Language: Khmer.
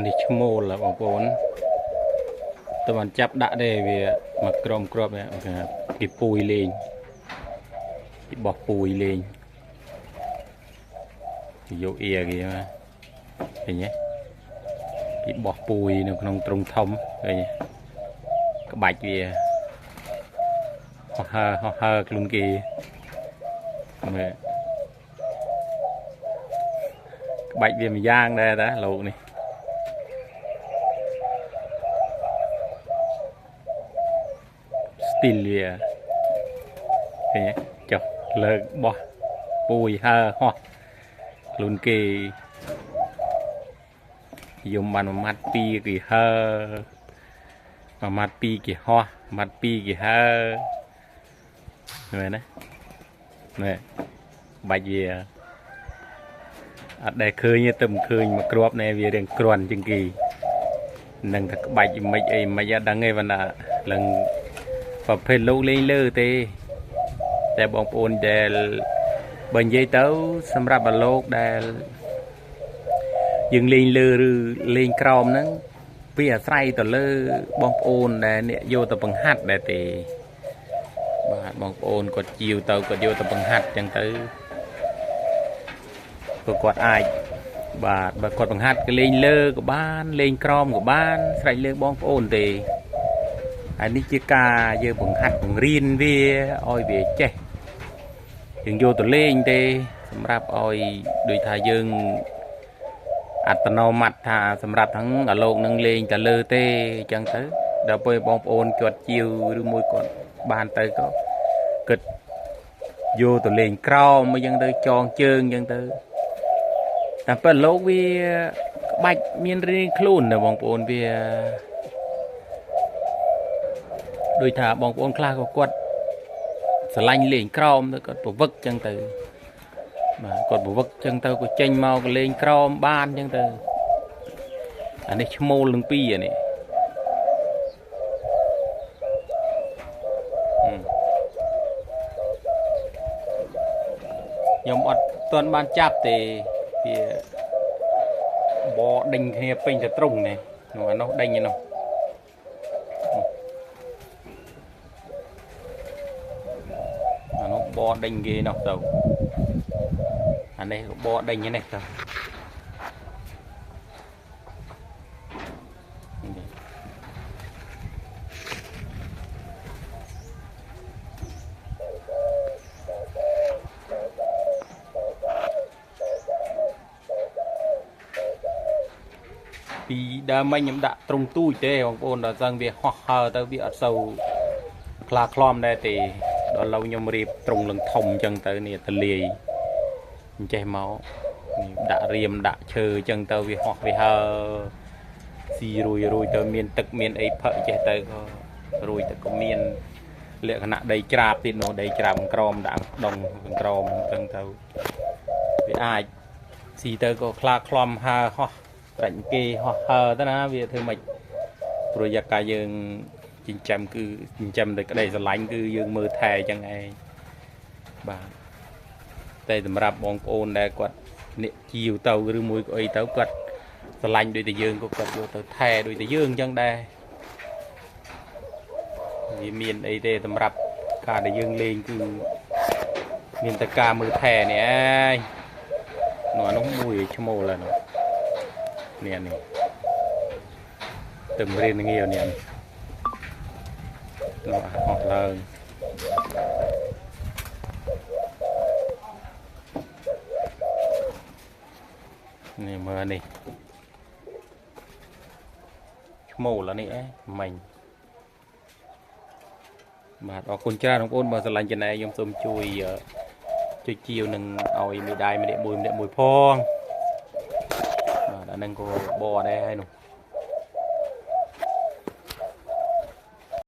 នេះឈ្មោលបងប្អូនតើបានចាប់ដាក់ទេវាមកក្រមគ្រាប់គេពួយលេងគេបោះពួយលេងយកអៀគេមកឃើញទេគេបោះពួយនៅក្នុងទ្រុងធំឃើញទេក្បាច់វាហោះហើរខ្លួនគេមើលក្បាច់វាមួយយ៉ាងដែរតាលោកនេះស្ទីលវាឃើញទេចុះលើកបោះពួយហើរហោះខ្លួនគេយំបានមួយម៉ាត់ពីរគេហើរមួយម៉ាត់ពីរគេហោះម៉ាត់ពីរគេហើរមើលណាមើលបាច់វាអត់ដែលឃើញទេតែមិនឃើញមកគ្រាប់ណែវារៀងគ្រាន់ជាងគេនឹងតែក្បាច់មិនអីមិនអត់ដឹងទេបណ្ណាឡើងប្រភេទលោកលេងលើទេតែបងប្អូនដែលបើនិយាយទៅសម្រាប់អាលោកដែលយើងលេងលើឬលេងក្រោមហ្នឹងវាអាស្រ័យទៅលើបងប្អូនដែលអ្នកយកទៅបង្ហាត់ដែរទេបាទបងប្អូនគាត់ជាវទៅគាត់យកទៅបង្ហាត់អញ្ចឹងទៅគាត់អាចបាទបើគាត់បង្ហាត់ក៏លេងលើក៏បានលេងក្រោមក៏បានស្រេចលើបងប្អូនទេហើយនេះជាការយើងបង្ហាត់បង្រៀនវាឲ្យវាចេះយើងយកទៅលេងទេសម្រាប់ឲ្យដូចថាយើងអត្តនោម័តថាសម្រាប់ទាំងអាលោកនឹងលេងតែលើទេអញ្ចឹងទៅដល់ពេលបងប្អូនគាត់ជាវឬមួយគាត់បានទៅក៏គិតយកទៅលេងក្រោមអញ្ចឹងទៅចងជើងអញ្ចឹងទៅតែពេលលោកវាក្បាច់មានរៀងខ្លួនណាបងប្អូនវាដូចថាបងប្អូនខ្លះក៏គាត់ស្រឡាញ់លេងក្រោមទៅគាត់ប្រវឹកអញ្ចឹងទៅបាទគាត់ប្រវឹកអញ្ចឹងទៅក៏ចេញមកក៏លេងក្រោមបានអញ្ចឹងទៅអានេះឈ្មោលនឹងពីរអានេះខ្ញុំអត់ទាន់បានចាប់ទេវាបដេញគ្នាពេញទៅទ្រុងនេះអានោះដេញឯនោះអានោះបដេញគេនោះទៅអានេះក៏បដេញនេះទៅពីដើមមិញខ្ញុំដាក់ទ្រុងទូចទេបងប្អូនដល់ចឹងវាហោះហើរទៅវាអត់សូវខ្លាឃ្លាំដែរទេដល់ឡូវខ្ញុំរៀបទ្រុងលឹងធំអញ្ចឹងទៅនេះទលាយអញ្ចេះមកនេះដាក់រៀមដាក់ឈើអញ្ចឹងទៅវាហោះវាហើរស៊ីរួយទៅមានទឹកមានអីផឹកចេះទៅក៏រួយទៅក៏មានលក្ខណៈដីច្រាបទៀតនោះដីច្រាបក្រមដាក់ដុំក្រមអញ្ចឹងទៅវាអាចស៊ីទៅក៏ខ្លាឃ្លាំហើរហោះប្រាច់គេហោះហើរទៅណាវាធ្វើម៉េចប្រយ័ត្នការយើងចិញ្ចឹមគឺចិញ្ចឹមដោយក្តីស្រឡាញ់គឺយើងមើលថែអញ្ចឹងឯងបាទតែសម្រាប់បងប្អូនដែលគាត់អ្នកជាវទៅឬមួយក៏អីទៅគាត់ស្រឡាញ់ដូចតែយើងក៏គាត់យកទៅថែដូចតែយើងអញ្ចឹងដែរវាមានអីទេសម្រាប់ការដែលយើងលេងគឺមានតែការមើលថែនេះឯងនោះមួយឈ្មោលហើយនោះនេះនេះទំរៀនងាវនេះនោះអស់ឡើងនេះមើលនេះឈ្មោលនេះមិញបាទអរគុណច្រើនបងប្អូនបើស្រឡាញ់ចំណែកខ្ញុំសូមជួយជាវនឹងឲ្យមេដាយម្នាក់មួយផងបាទអានឹងក៏បដែរហើយនោះ